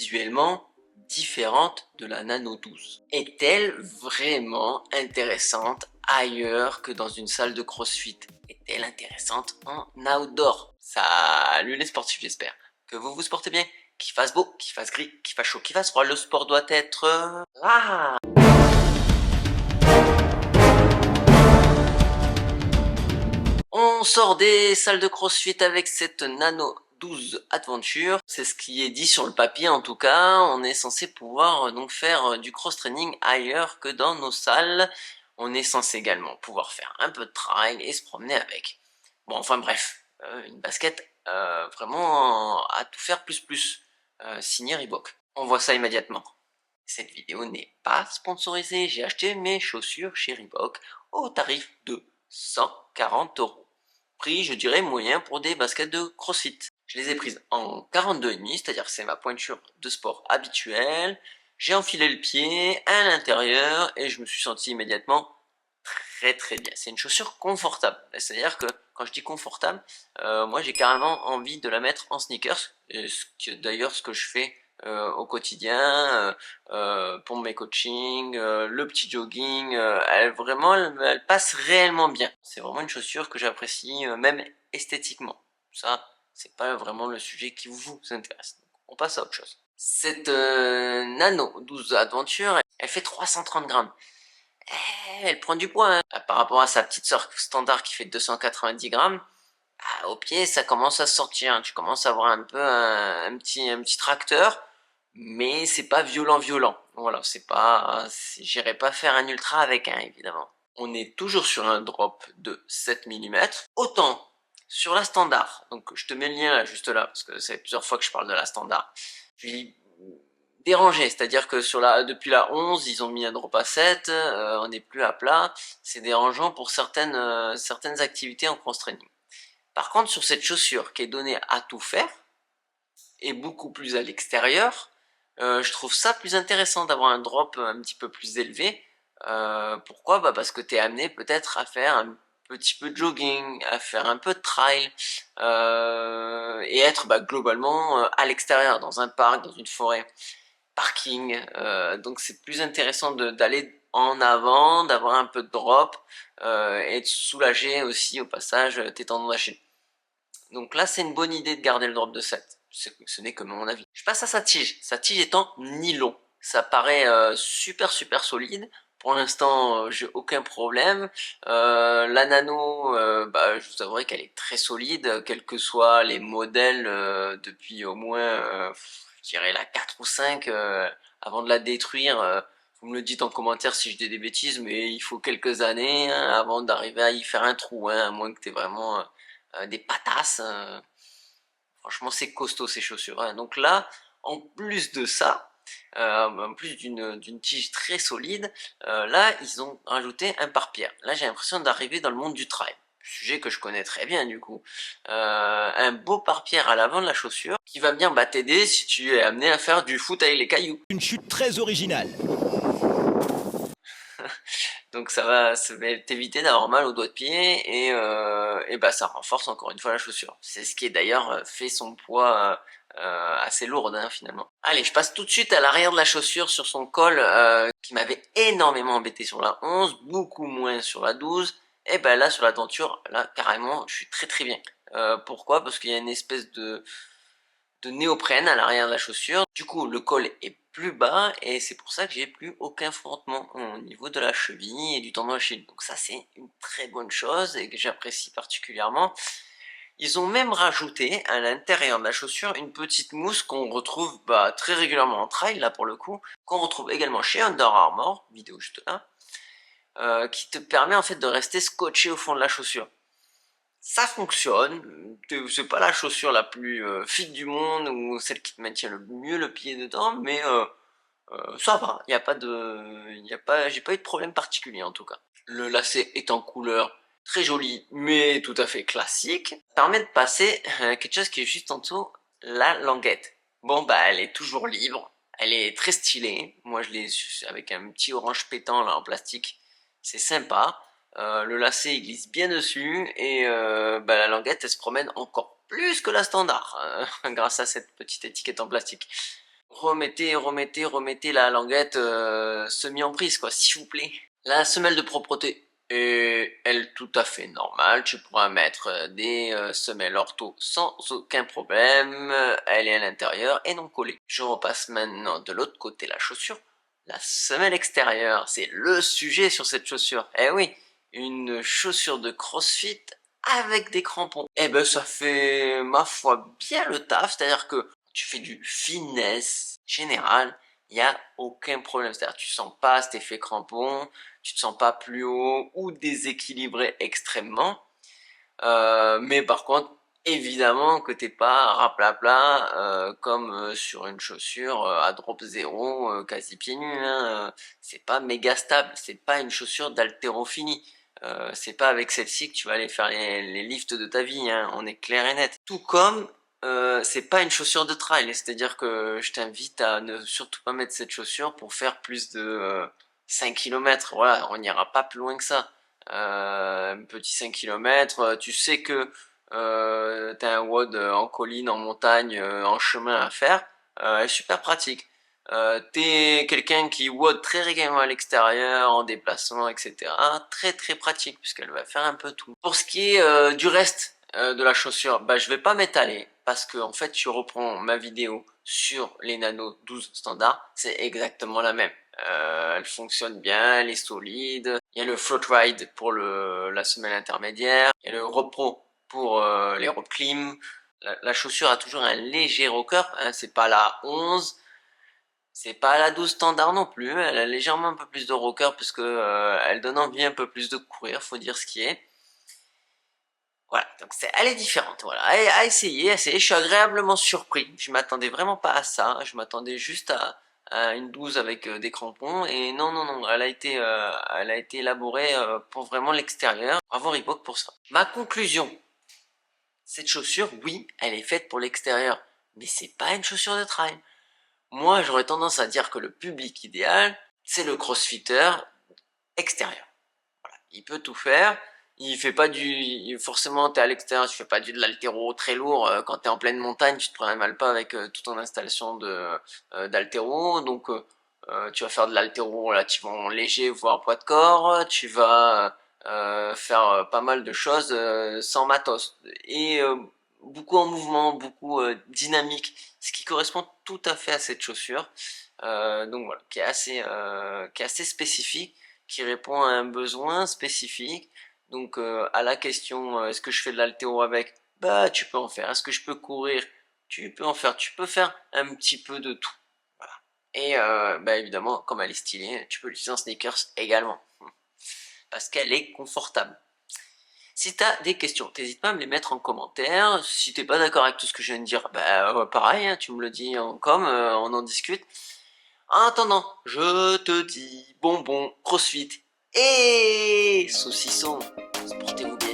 visuellement différente de la Nano 12. Est-elle vraiment intéressante ailleurs que dans une salle de CrossFit? Est-elle intéressante en outdoor? Salut les sportifs, j'espère que vous vous sportez bien, qu'il fasse beau, qu'il fasse gris, qu'il fasse chaud, qu'il fasse froid, le sport doit être là. On sort des salles de CrossFit avec cette Nano 12 Adventure. C'est ce qui est dit sur le papier en tout cas. On est censé pouvoir donc faire du cross-training ailleurs que dans nos salles. On est censé également pouvoir faire un peu de trail et se promener avec. Bon, enfin bref, une basket vraiment à tout faire plus. Signé Reebok. On voit ça immédiatement. Cette vidéo n'est pas sponsorisée. J'ai acheté mes chaussures chez Reebok au tarif de 140 €. Prix, je dirais, moyen pour des baskets de CrossFit. Je les ai prises en 42,5, c'est-à-dire que c'est ma pointure de sport habituelle. J'ai enfilé le pied à l'intérieur et je me suis senti immédiatement très bien. C'est une chaussure confortable. C'est-à-dire que quand je dis confortable, moi j'ai carrément envie de la mettre en sneakers. D'ailleurs ce que je fais au quotidien, pour mes coachings, le petit jogging, elle passe réellement bien. C'est vraiment une chaussure que j'apprécie même esthétiquement. Ça, c'est pas vraiment le sujet qui vous intéresse. Donc, on passe à autre chose. Cette Nano 12 Adventure, elle fait 330 grammes. Elle prend du poids, hein. Par rapport à sa petite sœur standard qui fait 290 grammes, au pied ça commence à sortir, hein. Tu commences à avoir un peu un petit tracteur, mais c'est pas violent. Voilà, j'irai pas faire un ultra avec, hein, évidemment. On est toujours sur un drop de 7 mm. Autant sur la standard, donc je te mets le lien là, juste là, parce que c'est plusieurs fois que je parle de la standard. Je suis dérangé, c'est-à-dire que depuis la 11, ils ont mis un drop à 7, on n'est plus à plat. C'est dérangeant pour certaines activités en cross-training. Par contre, sur cette chaussure qui est donnée à tout faire, et beaucoup plus à l'extérieur, je trouve ça plus intéressant d'avoir un drop un petit peu plus élevé. Pourquoi? Parce que tu es amené peut-être à faire un petit peu de jogging, à faire un peu de trail, et être globalement à l'extérieur, dans un parc, dans une forêt, parking. Donc c'est plus intéressant d'aller en avant, d'avoir un peu de drop, et de soulager aussi au passage tes tendons d'Achille. Donc là, c'est une bonne idée de garder le drop de 7. Ce n'est que mon avis. Je passe à sa tige. Sa tige est en nylon. Ça paraît super solide. Pour l'instant, j'ai aucun problème. La nano, je vous avouerai qu'elle est très solide, quels que soient les modèles, depuis au moins, je dirais la 4 ou 5, avant de la détruire. Vous me le dites en commentaire si je dis des bêtises, mais il faut quelques années, hein, avant d'arriver à y faire un trou, hein, à moins que tu aies vraiment des patasses. Franchement, c'est costaud ces chaussures, hein. Donc là, en plus de ça, en plus d'une tige très solide, là, ils ont rajouté un pare-pierre. Là, j'ai l'impression d'arriver dans le monde du trail. Sujet que je connais très bien du coup. Un beau pare-pierre à l'avant de la chaussure qui va bien t'aider si tu es amené à faire du foot avec les cailloux. Une chute très originale. Donc ça va t'éviter d'avoir mal au doigt de pied et ça renforce encore une fois la chaussure. C'est ce qui est d'ailleurs fait son poids assez lourd, hein, finalement. Allez, je passe tout de suite à l'arrière de la chaussure sur son col qui m'avait énormément embêté sur la 11, beaucoup moins sur la 12. Et là sur la denture, là carrément je suis très bien. Pourquoi? Parce qu'il y a une espèce de néoprène à l'arrière de la chaussure. Du coup, le col est plus bas et c'est pour ça que j'ai plus aucun frottement au niveau de la cheville et du tendon d'Achille. Donc ça, c'est une très bonne chose et que j'apprécie particulièrement. Ils ont même rajouté à l'intérieur de la chaussure une petite mousse qu'on retrouve très régulièrement en trail, là pour le coup, qu'on retrouve également chez Under Armour, vidéo juste là, qui te permet en fait de rester scotché au fond de la chaussure. Ça fonctionne, c'est pas la chaussure la plus fit du monde ou celle qui te maintient le mieux le pied dedans, mais ça va, j'ai pas eu de problème particulier en tout cas. Le lacet est en couleur très jolie, mais tout à fait classique. Ça permet de passer quelque chose qui est juste en dessous, la languette. Bon elle est toujours libre, elle est très stylée. Moi je l'ai avec un petit orange pétant là en plastique, c'est sympa. Le lacet il glisse bien dessus et la languette elle se promène encore plus que la standard grâce à cette petite étiquette en plastique. remettez la languette semi en prise, quoi, s'il vous plaît. La semelle de propreté est, elle, tout à fait normale. Tu pourras mettre des semelles ortho sans aucun problème. Elle est à l'intérieur et non collée. Je repasse maintenant de l'autre côté la chaussure. La semelle extérieure, c'est le sujet sur cette chaussure. Eh oui, une chaussure de CrossFit avec des crampons. Eh ben, ça fait, ma foi, bien le taf. C'est-à-dire que tu fais du fitness général, il n'y a aucun problème. C'est-à-dire tu sens pas cet effet crampon, tu te sens pas plus haut ou déséquilibré extrêmement. Mais par contre, évidemment que t'es pas raplapla comme sur une chaussure à drop zéro, quasi pieds nus. Hein, c'est pas méga stable, c'est pas une chaussure d'haltérophilie. C'est pas avec celle-ci que tu vas aller faire les lifts de ta vie, hein, on est clair et net. Tout comme c'est pas une chaussure de trail, c'est-à-dire que je t'invite à ne surtout pas mettre cette chaussure pour faire plus de 5 km. Voilà, on n'ira pas plus loin que ça. Un petit 5 km, tu sais que t'as un WOD en colline, en montagne, en chemin à faire, elle est super pratique. T'es quelqu'un qui WOD très régulièrement à l'extérieur, en déplacement, etc. Très très pratique puisqu'elle va faire un peu tout. Pour ce qui est du reste de la chaussure, bah je vais pas m'étaler parce que en fait tu reprends ma vidéo sur les Nano 12 standards, c'est exactement la même. Elle fonctionne bien, elle est solide. Il y a le Float Ride pour la semelle intermédiaire. Il y a le Rope Pro pour les Rope Climb. La chaussure a toujours un léger rocker, hein, c'est pas la 11, c'est pas la 12 standard non plus, elle a légèrement un peu plus de rocker parce que elle donne envie un peu plus de courir, faut dire ce qui est. Voilà, donc elle est différente, voilà, à essayer, je suis agréablement surpris, je m'attendais vraiment pas à ça, je m'attendais juste à une 12 avec des crampons, et non, non, non, elle a été élaborée pour vraiment l'extérieur, bravo Reebok pour ça. Ma conclusion, cette chaussure, oui, elle est faite pour l'extérieur, mais c'est pas une chaussure de trail. Moi, j'aurais tendance à dire que le public idéal, c'est le crossfitter extérieur. Voilà. Il peut tout faire. Il fait pas forcément, t'es à l'extérieur, tu fais pas de l'haltéro très lourd. Quand t'es en pleine montagne, tu te prends mal pas avec toute ton installation d'haltéro. Donc, tu vas faire de l'haltéro relativement léger, voire poids de corps. Tu vas faire pas mal de choses sans matos. Et beaucoup en mouvement, beaucoup dynamique. Ce qui correspond tout à fait à cette chaussure. Donc voilà, qui est assez spécifique, qui répond à un besoin spécifique. Donc à la question est-ce que je fais de l'haltéro avec? Bah tu peux en faire. Est-ce que je peux courir? Tu peux en faire. Tu peux faire un petit peu de tout. Voilà. Et bah évidemment, comme elle est stylée, tu peux l'utiliser en sneakers également. Parce qu'elle est confortable. Si t'as des questions, t'hésites pas à me les mettre en commentaire. Si t'es pas d'accord avec tout ce que je viens de dire, bah pareil, hein, tu me le dis en com, on en discute. En attendant, je te dis bonbon, crossfit et saucisson. Portez-vous bien.